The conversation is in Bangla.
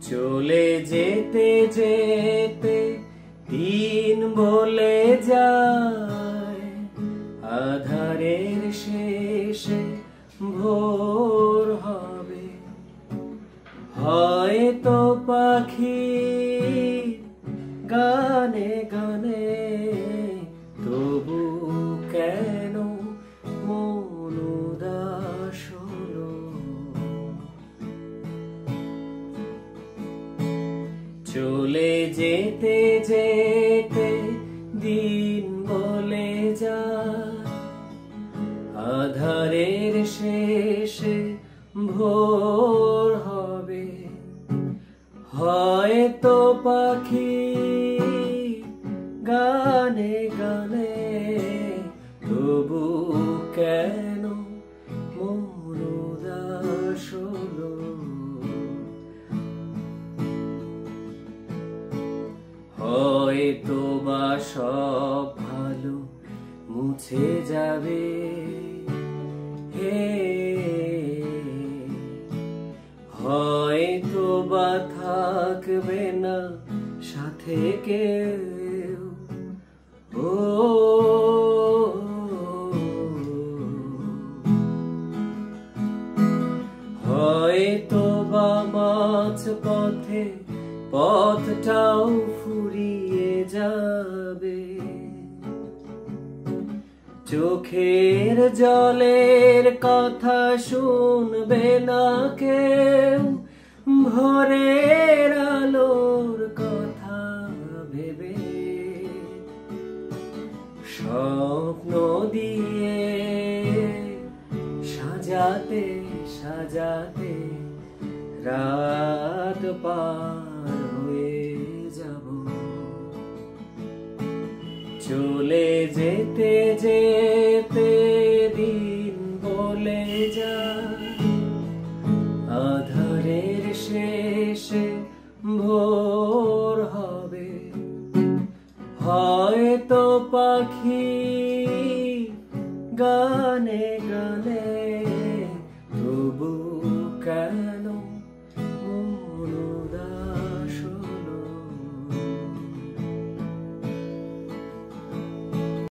চলে যেতে যেতে দিন বলে যায়, আধারের শেষে ভোর হবে। হয়তো পাখি গানে গানে তবু কেন মন উদাস হলো। চলে যেতে যেতে দিন বলে যায়, আধারের শেষে ভোর হবে। হয়তো পাখি গানে গানে তবু কেন মন উদাস হলো। হয়তো বা সব ভালো মুছে যাবে, হয়তো বা থাকবে না সাথে কেউ। হয়তো বা মাঝ পথে পথটাও ফুরিয়ে যাবে। চোখের জলের কথা শুনবে না কেউ, ভোরের আলোর কথা ভেবে স্বপ্ন দিয়ে সাজাতে সাজাতে রাত পার হয়ে যাব। চলে যেতে যেতে দিন বলে যায়, আধারের শেষে ভোর